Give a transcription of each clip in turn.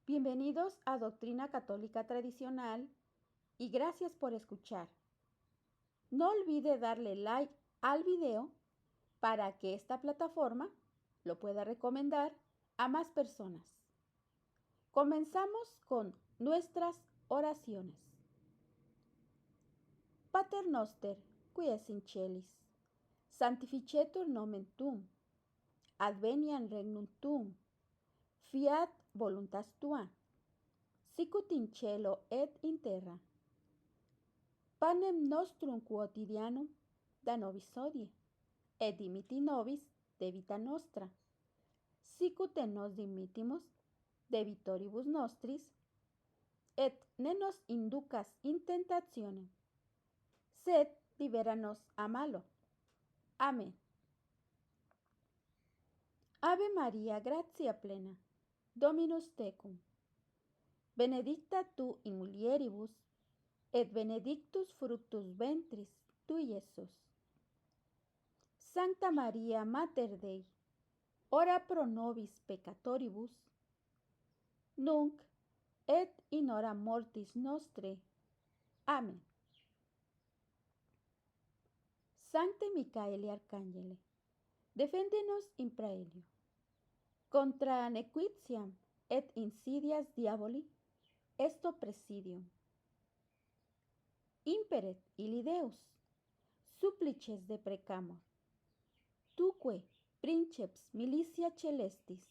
Bienvenidos a Doctrina Católica Tradicional y gracias por escuchar. No olvide darle like al video para que esta plataforma lo pueda recomendar a más personas. Comenzamos con nuestras oraciones. Pater noster, qui es in celis, sanctificetur nomen tuum, adveniat regnum tuum, fiat voluntas tua, sicut in cielo et in terra. Panem nostrum quotidianum da nobis hodie, et dimitti nobis debita nostra, sicut et nos dimittimus debitoribus nostris, et ne nos inducas in tentationem, sed libera nos a malo. Amén. Ave Maria, gratia plena, Dominus tecum, benedicta tu in mulieribus, et benedictus fructus ventris tui, Iesus. Sancta Maria, Mater Dei, ora pro nobis peccatoribus, nunc et in hora mortis nostrae. Amén. Sancte Micaeli Arcangele, defende-nos in praelio. Contra nequitiam et insidias diaboli, esto presidium. Imperet illi Deus, supplices deprecamur. Tuque, princeps militia celestis,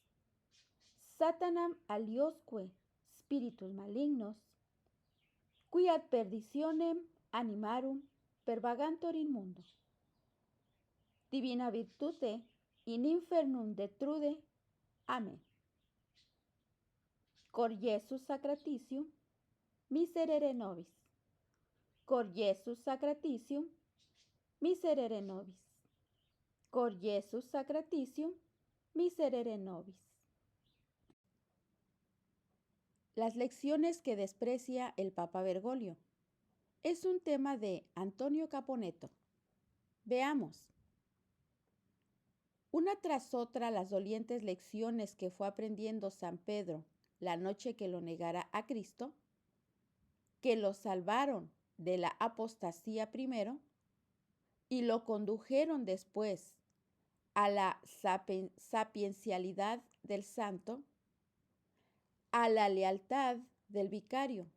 Satanam aliosque spiritus malignos, qui ad perditionem animarum pervagantur in mundo. Divina virtute in infernum detrude. Amén. Cor Iesus sacratitium, miserere nobis. Cor Iesus sacratitium, miserere nobis. Cor Iesus sacratitium, miserere nobis. Las lecciones que desprecia el Papa Bergoglio. Es un tema de Antonio Caponetto. Veamos. Una tras otra las dolientes lecciones que fue aprendiendo San Pedro la noche que lo negara a Cristo, que lo salvaron de la apostasía primero y lo condujeron después a la sapiencialidad del santo, a la lealtad del vicario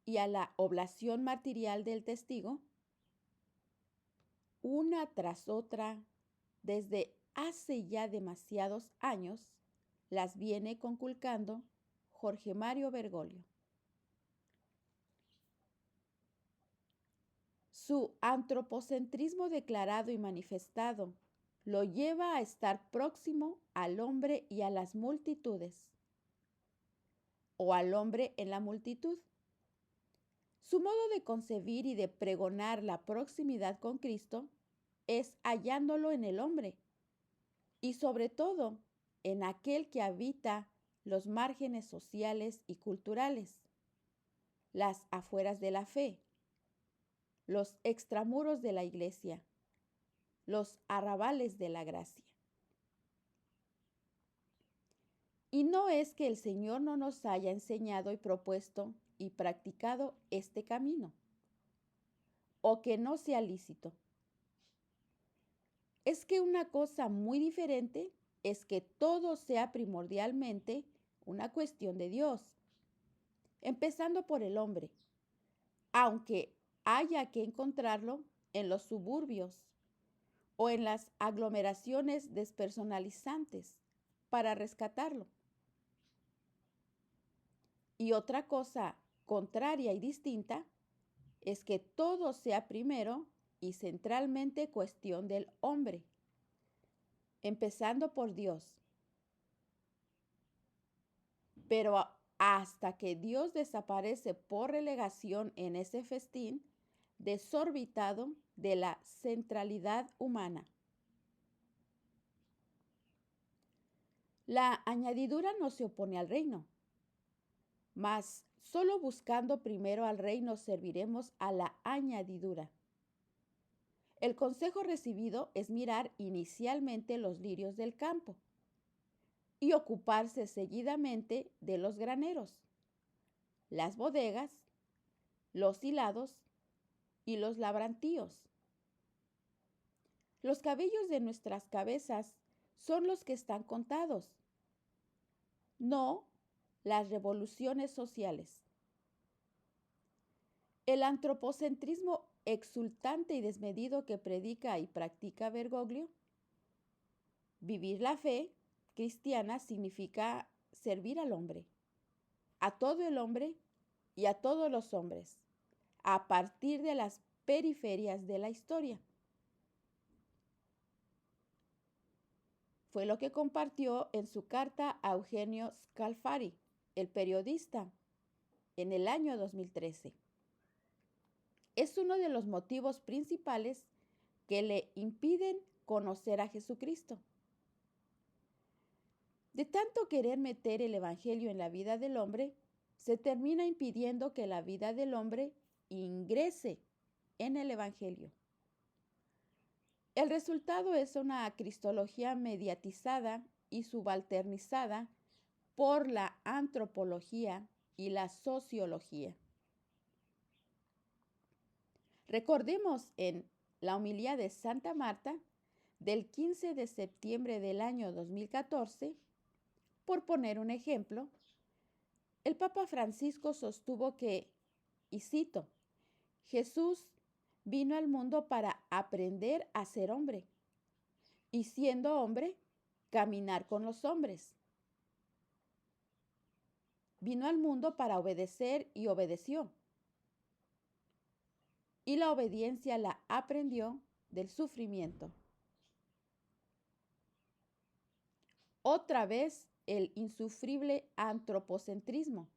y a la oblación martirial del testigo, una tras otra, desde hace ya demasiados años, las viene conculcando Jorge Mario Bergoglio. Su antropocentrismo declarado y manifestado lo lleva a estar próximo al hombre y a las multitudes, o al hombre en la multitud. Su modo de concebir y de pregonar la proximidad con Cristo es hallándolo en el hombre y sobre todo en aquel que habita los márgenes sociales y culturales, las afueras de la fe, los extramuros de la iglesia, los arrabales de la gracia. Y no es que el Señor no nos haya enseñado y propuesto y practicado este camino, o que no sea lícito. Es que una cosa muy diferente es que todo sea primordialmente una cuestión de Dios, empezando por el hombre, aunque haya que encontrarlo en los suburbios o en las aglomeraciones despersonalizantes para rescatarlo. Y otra cosa contraria y distinta es que todo sea primero y centralmente cuestión del hombre, empezando por Dios. Pero hasta que Dios desaparece por relegación en ese festín desorbitado de la centralidad humana. La añadidura no se opone al reino, mas solo buscando primero al reino serviremos a la añadidura. El consejo recibido es mirar inicialmente los lirios del campo, y ocuparse seguidamente de los graneros, las bodegas, los hilados y los labrantíos. Los cabellos de nuestras cabezas son los que están contados, no las revoluciones sociales. El antropocentrismo exultante y desmedido que predica y practica Bergoglio, vivir la fe cristiana significa servir al hombre, a todo el hombre y a todos los hombres, a partir de las periferias de la historia. Fue lo que compartió en su carta a Eugenio Scalfari, el periodista, en el año 2013. Es uno de los motivos principales que le impiden conocer a Jesucristo. De tanto querer meter el Evangelio en la vida del hombre, se termina impidiendo que la vida del hombre ingrese en el Evangelio. El resultado es una cristología mediatizada y subalternizada por la antropología y la sociología. Recordemos en la homilía de Santa Marta del 15 de septiembre del año 2014, por poner un ejemplo, el Papa Francisco sostuvo que, y cito, Jesús vino al mundo para aprender a ser hombre y siendo hombre, caminar con los hombres. Vino al mundo para obedecer y obedeció. Y la obediencia la aprendió del sufrimiento. Otra vez el insufrible antropocentrismo.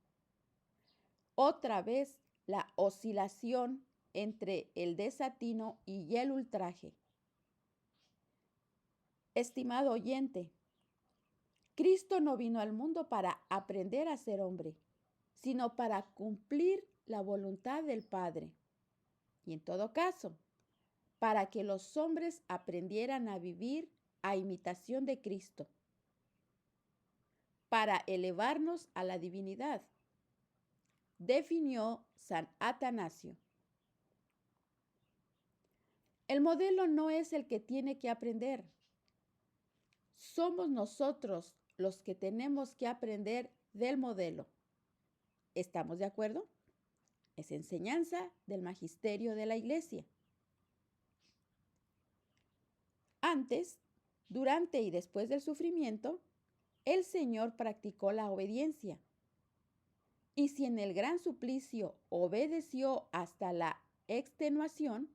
Otra vez la oscilación entre el desatino y el ultraje. Estimado oyente, Cristo no vino al mundo para aprender a ser hombre, sino para cumplir la voluntad del Padre. Y en todo caso, para que los hombres aprendieran a vivir a imitación de Cristo, para elevarnos a la divinidad, definió San Atanasio. El modelo no es el que tiene que aprender. Somos nosotros los que tenemos que aprender del modelo. ¿Estamos de acuerdo? Es enseñanza del magisterio de la Iglesia. Antes, durante y después del sufrimiento, el Señor practicó la obediencia. Y si en el gran suplicio obedeció hasta la extenuación,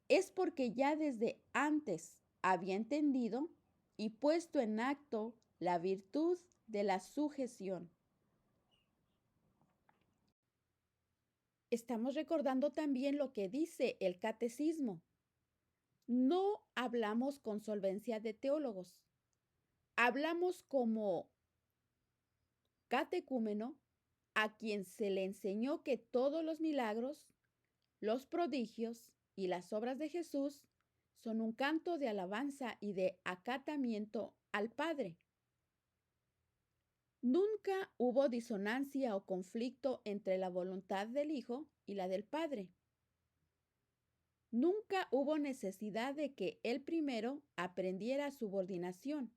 es porque ya desde antes había entendido y puesto en acto la virtud de la sujeción. Estamos recordando también lo que dice el catecismo. No hablamos con solvencia de teólogos. Hablamos como catecúmeno a quien se le enseñó que todos los milagros, los prodigios y las obras de Jesús son un canto de alabanza y de acatamiento al Padre. Nunca hubo disonancia o conflicto entre la voluntad del Hijo y la del Padre. Nunca hubo necesidad de que el primero aprendiera subordinación.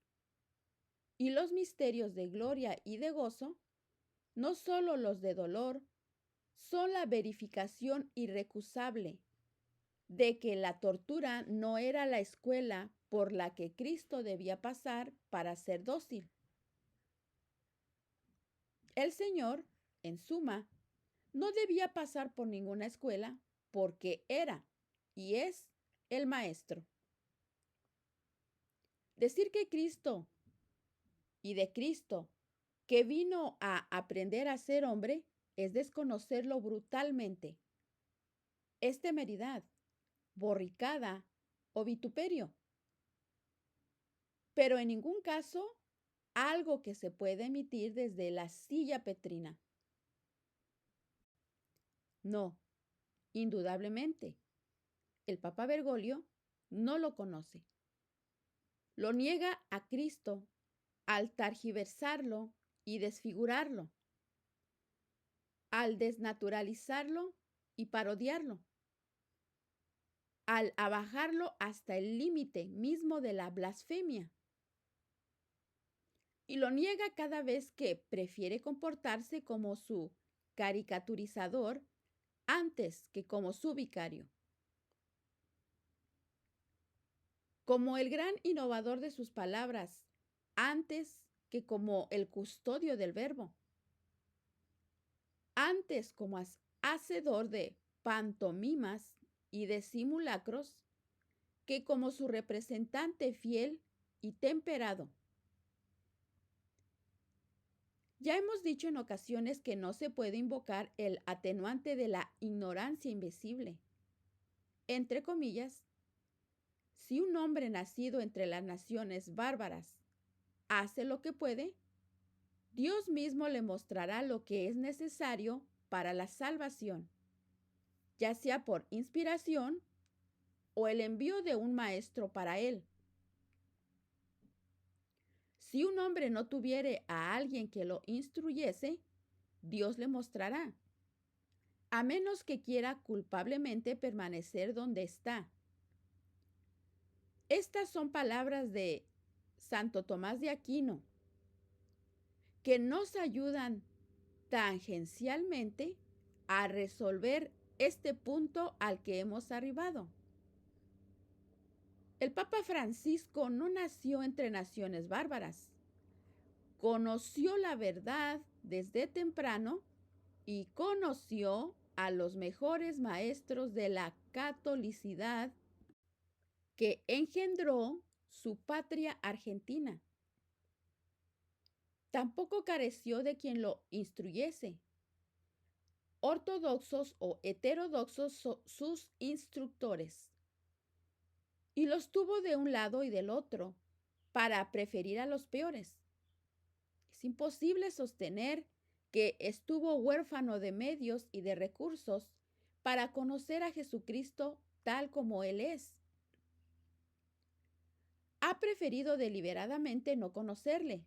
Y los misterios de gloria y de gozo, no solo los de dolor, son la verificación irrecusable de que la tortura no era la escuela por la que Cristo debía pasar para ser dócil. El Señor, en suma, no debía pasar por ninguna escuela porque era y es el Maestro. Decir que Cristo y de Cristo, que vino a aprender a ser hombre, es desconocerlo brutalmente. Es temeridad, borricada o vituperio. Pero en ningún caso algo que se puede emitir desde la silla petrina. No, indudablemente. El Papa Bergoglio no lo conoce. Lo niega a Cristo al targiversarlo y desfigurarlo, al desnaturalizarlo y parodiarlo, al abajarlo hasta el límite mismo de la blasfemia. Y lo niega cada vez que prefiere comportarse como su caricaturizador antes que como su vicario. Como el gran innovador de sus palabras, antes que como el custodio del verbo. Antes como hacedor de pantomimas y de simulacros, que como su representante fiel y temperado. Ya hemos dicho en ocasiones que no se puede invocar el atenuante de la ignorancia invisible. Entre comillas, si un hombre nacido entre las naciones bárbaras hace lo que puede, Dios mismo le mostrará lo que es necesario para la salvación, ya sea por inspiración o el envío de un maestro para él. Si un hombre no tuviere a alguien que lo instruyese, Dios le mostrará, a menos que quiera culpablemente permanecer donde está. Estas son palabras de Santo Tomás de Aquino, que nos ayudan tangencialmente a resolver este punto al que hemos arribado. El Papa Francisco no nació entre naciones bárbaras. Conoció la verdad desde temprano y conoció a los mejores maestros de la catolicidad que engendró su patria argentina. Tampoco careció de quien lo instruyese. Ortodoxos o heterodoxos sus instructores. Y los tuvo de un lado y del otro para preferir a los peores. Es imposible sostener que estuvo huérfano de medios y de recursos para conocer a Jesucristo tal como Él es. Ha preferido deliberadamente no conocerle.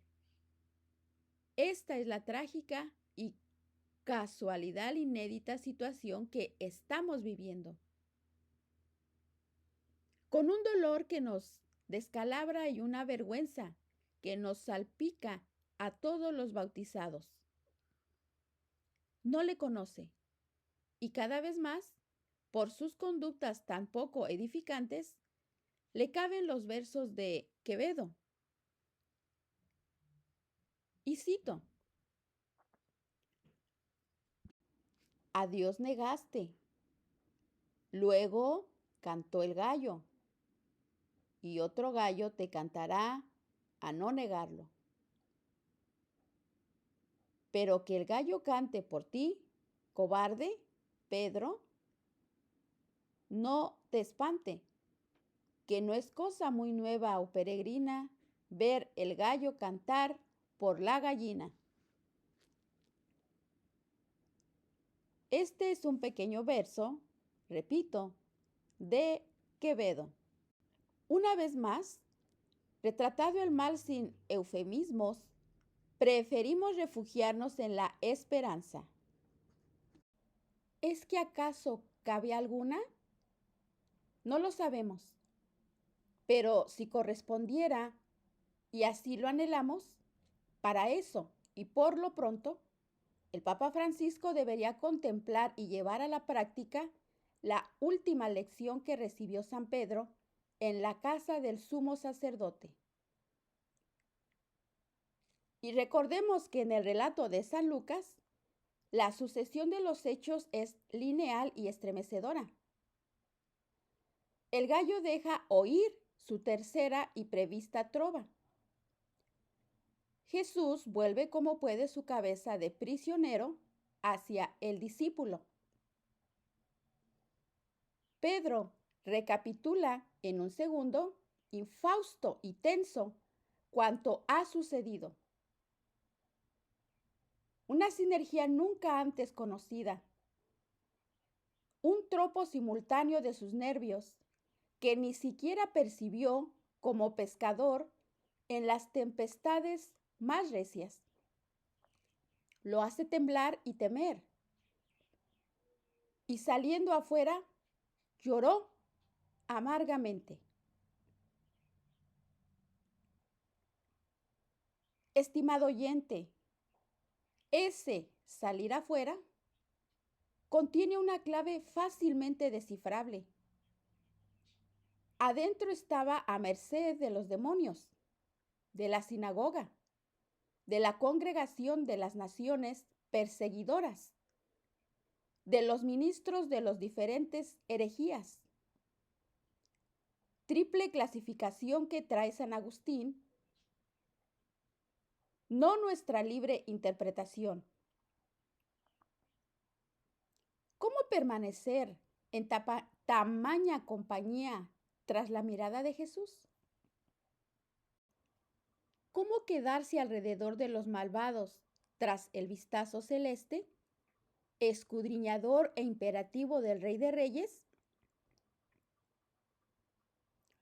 Esta es la trágica y casualidad inédita situación que estamos viviendo. Con un dolor que nos descalabra y una vergüenza que nos salpica a todos los bautizados. No le conoce y cada vez más, por sus conductas tan poco edificantes, le caben los versos de Quevedo. Y cito: a Dios negaste, luego cantó el gallo, y otro gallo te cantará a no negarlo. Pero que el gallo cante por ti, cobarde, Pedro, no te espante, que no es cosa muy nueva o peregrina ver el gallo cantar por la gallina. Este es un pequeño verso, repito, de Quevedo. Una vez más, retratado el mal sin eufemismos, preferimos refugiarnos en la esperanza. ¿Es que acaso cabe alguna? No lo sabemos. Pero si correspondiera, y así lo anhelamos, para eso y por lo pronto, el Papa Francisco debería contemplar y llevar a la práctica la última lección que recibió San Pedro en la casa del sumo sacerdote. Y recordemos que en el relato de San Lucas, la sucesión de los hechos es lineal y estremecedora. El gallo deja oír su tercera y prevista trova. Jesús vuelve como puede su cabeza de prisionero hacia el discípulo. Pedro recapitula en un segundo, infausto y tenso, cuanto ha sucedido. Una sinergia nunca antes conocida. Un tropo simultáneo de sus nervios que ni siquiera percibió como pescador en las tempestades más recias. Lo hace temblar y temer. Y saliendo afuera, lloró amargamente. Estimado oyente, ese salir afuera contiene una clave fácilmente descifrable. Adentro estaba a merced de los demonios, de la sinagoga, de la congregación de las naciones perseguidoras, de los ministros de los diferentes herejías. Triple clasificación que trae San Agustín, no nuestra libre interpretación. ¿Cómo permanecer en tamaña compañía tras la mirada de Jesús? ¿Cómo quedarse alrededor de los malvados tras el vistazo celeste, escudriñador e imperativo del Rey de Reyes?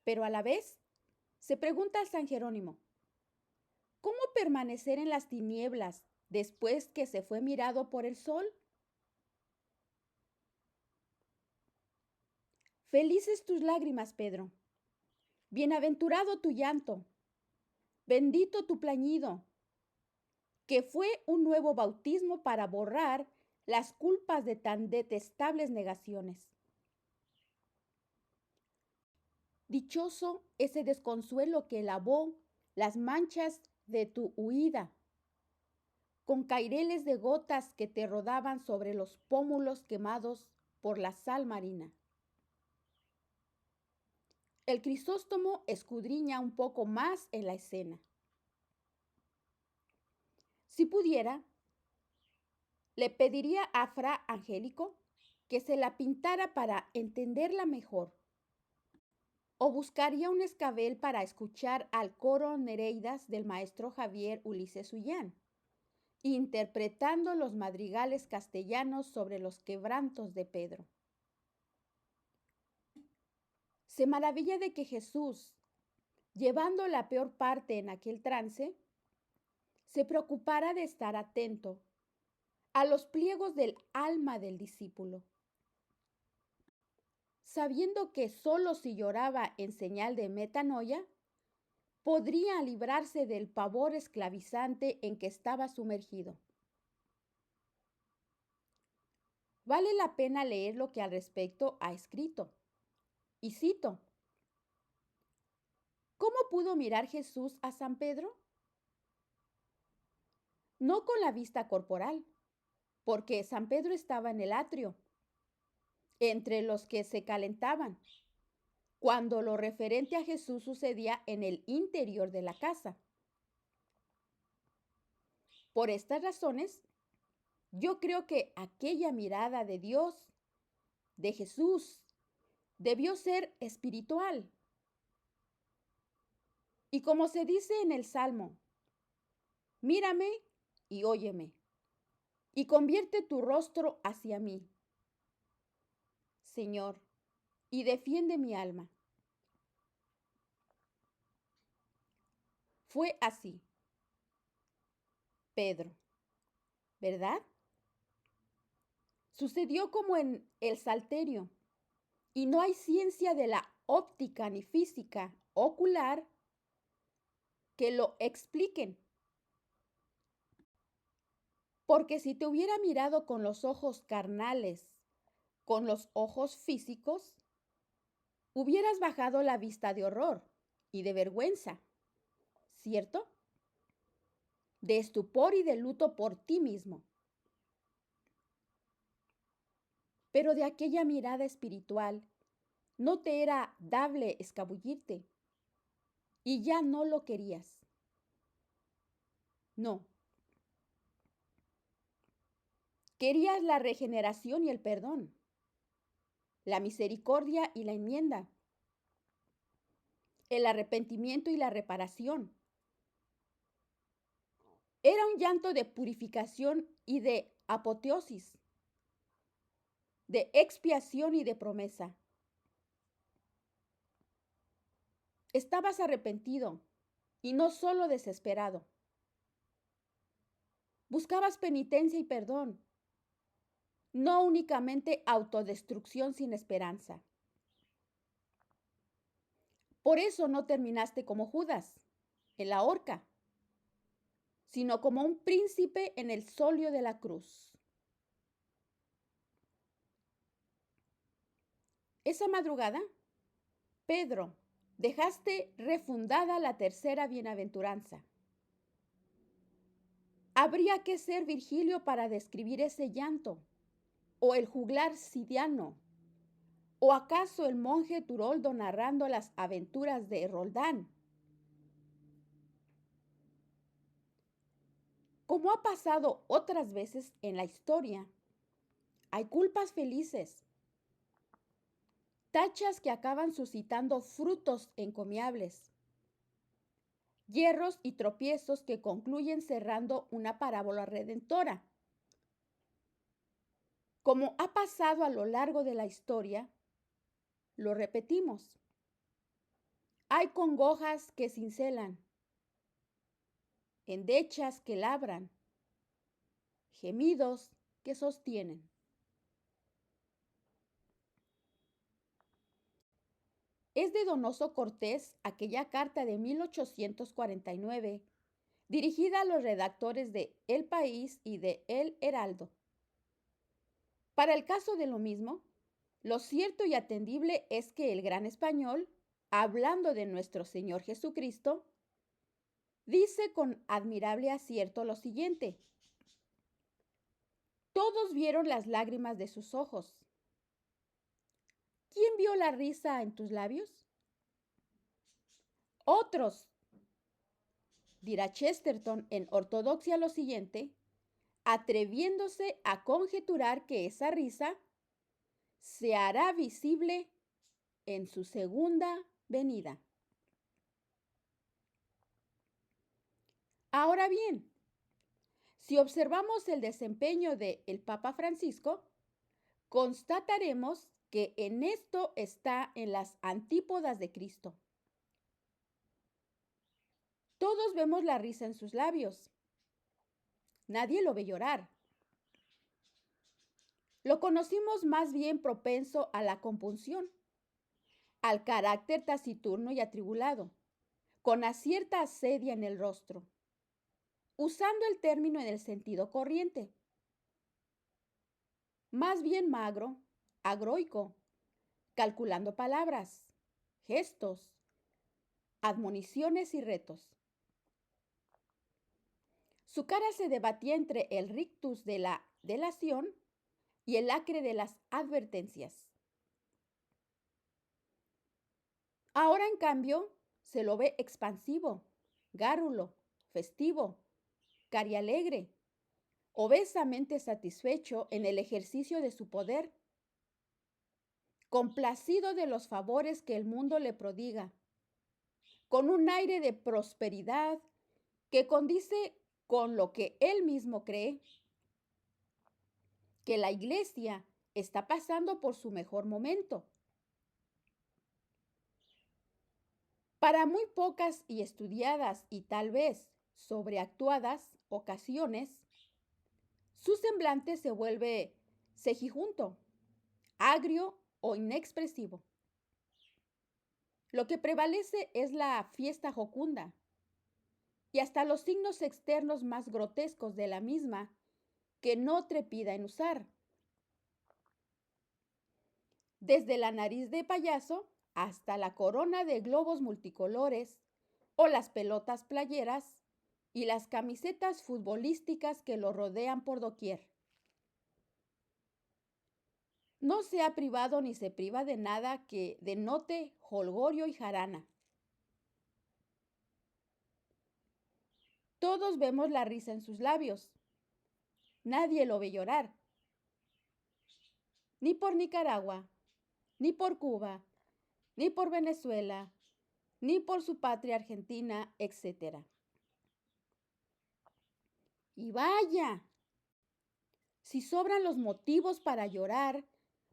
Pero a la vez, se pregunta a San Jerónimo, ¿cómo permanecer en las tinieblas después que se fue mirado por el sol? Felices tus lágrimas, Pedro. Bienaventurado tu llanto. Bendito tu plañido, que fue un nuevo bautismo para borrar las culpas de tan detestables negaciones. Dichoso ese desconsuelo que lavó las manchas de tu huida, con caireles de gotas que te rodaban sobre los pómulos quemados por la sal marina. El Crisóstomo escudriña un poco más en la escena. Si pudiera, le pediría a Fra Angélico que se la pintara para entenderla mejor, o buscaría un escabel para escuchar al coro Nereidas del maestro Javier Ulises Ullán, interpretando los madrigales castellanos sobre los quebrantos de Pedro. Se maravilla de que Jesús, llevando la peor parte en aquel trance, se preocupara de estar atento a los pliegos del alma del discípulo, sabiendo que solo si lloraba en señal de metanoia, podría librarse del pavor esclavizante en que estaba sumergido. Vale la pena leer lo que al respecto ha escrito. Y cito, ¿cómo pudo mirar Jesús a San Pedro? No con la vista corporal, porque San Pedro estaba en el atrio, entre los que se calentaban, cuando lo referente a Jesús sucedía en el interior de la casa. Por estas razones, yo creo que aquella mirada de Dios, de Jesús, debió ser espiritual. Y como se dice en el Salmo, mírame y óyeme, y convierte tu rostro hacia mí, Señor, y defiende mi alma. Fue así, Pedro, ¿verdad? Sucedió como en el Salterio, y no hay ciencia de la óptica ni física ocular que lo expliquen. Porque si te hubiera mirado con los ojos carnales, con los ojos físicos, hubieras bajado la vista de horror y de vergüenza, ¿cierto? De estupor y de luto por ti mismo. Pero de aquella mirada espiritual no te era dable escabullirte y ya no lo querías. No. Querías la regeneración y el perdón, la misericordia y la enmienda, el arrepentimiento y la reparación. Era un llanto de purificación y de apoteosis, de expiación y de promesa. Estabas arrepentido y no solo desesperado. Buscabas penitencia y perdón, no únicamente autodestrucción sin esperanza. Por eso no terminaste como Judas, en la horca, sino como un príncipe en el solio de la cruz. Esa madrugada, Pedro, dejaste refundada la tercera bienaventuranza. Habría que ser Virgilio para describir ese llanto, o el juglar sidiano, o acaso el monje Turoldo narrando las aventuras de Roldán. Como ha pasado otras veces en la historia, hay culpas felices, tachas que acaban suscitando frutos encomiables, hierros y tropiezos que concluyen cerrando una parábola redentora. Como ha pasado a lo largo de la historia, lo repetimos. Hay congojas que cincelan, endechas que labran, gemidos que sostienen. Es de Donoso Cortés aquella carta de 1849, dirigida a los redactores de El País y de El Heraldo. Para el caso de lo mismo, lo cierto y atendible es que el gran español, hablando de nuestro Señor Jesucristo, dice con admirable acierto lo siguiente: todos vieron las lágrimas de sus ojos. ¿Quién vio la risa en tus labios? Otros, dirá Chesterton en Ortodoxia lo siguiente, atreviéndose a conjeturar que esa risa se hará visible en su segunda venida. Ahora bien, si observamos el desempeño del Papa Francisco, constataremos que en esto está en las antípodas de Cristo. Todos vemos la risa en sus labios. Nadie lo ve llorar. Lo conocimos más bien propenso a la compunción, al carácter taciturno y atribulado, con cierta asedia en el rostro, usando el término en el sentido corriente. Más bien magro, agroico, calculando palabras, gestos, admoniciones y retos. Su cara se debatía entre el rictus de la delación y el acre de las advertencias. Ahora, en cambio, se lo ve expansivo, gárrulo, festivo, carialegre, obesamente satisfecho en el ejercicio de su poder, complacido de los favores que el mundo le prodiga, con un aire de prosperidad que condice con lo que él mismo cree, que la Iglesia está pasando por su mejor momento. Para muy pocas y estudiadas y tal vez sobreactuadas ocasiones, su semblante se vuelve cejijunto, agrio o inexpresivo. Lo que prevalece es la fiesta jocunda, y hasta los signos externos más grotescos de la misma que no trepida en usar. Desde la nariz de payaso hasta la corona de globos multicolores o las pelotas playeras y las camisetas futbolísticas que lo rodean por doquier. No se ha privado ni se priva de nada que denote jolgorio y jarana. Todos vemos la risa en sus labios. Nadie lo ve llorar. Ni por Nicaragua, ni por Cuba, ni por Venezuela, ni por su patria Argentina, etc. Y vaya, si sobran los motivos para llorar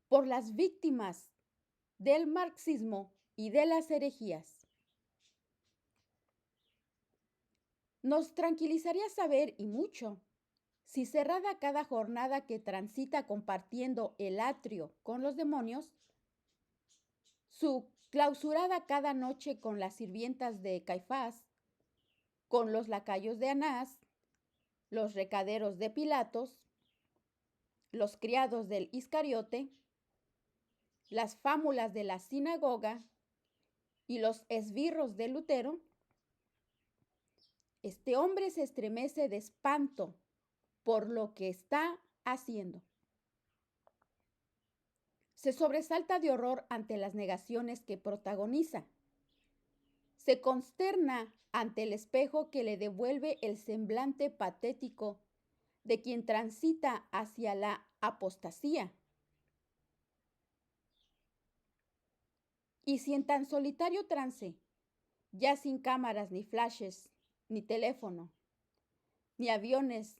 por las víctimas del marxismo y de las herejías. Nos tranquilizaría saber, y mucho, si cerrada cada jornada que transita compartiendo el atrio con los demonios, su clausurada cada noche con las sirvientas de Caifás, con los lacayos de Anás, los recaderos de Pilatos, los criados del Iscariote, las fámulas de la sinagoga y los esbirros de Lutero, este hombre se estremece de espanto por lo que está haciendo. Se sobresalta de horror ante las negaciones que protagoniza. Se consterna ante el espejo que le devuelve el semblante patético de quien transita hacia la apostasía. Y si en tan solitario trance, ya sin cámaras ni flashes, ni teléfono, ni aviones,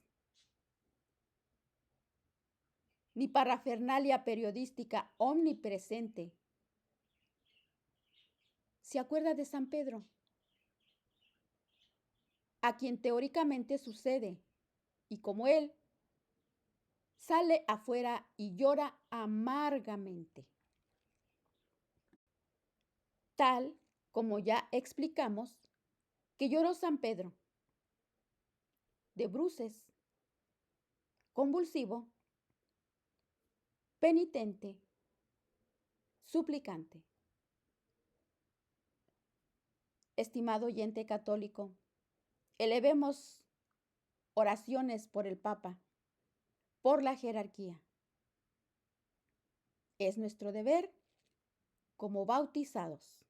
ni parafernalia periodística omnipresente, se acuerda de San Pedro, a quien teóricamente sucede, y como él, sale afuera y llora amargamente. Tal como ya explicamos que lloró San Pedro, de bruces, convulsivo, penitente, suplicante. Estimado oyente católico, elevemos oraciones por el Papa, por la jerarquía. Es nuestro deber como bautizados.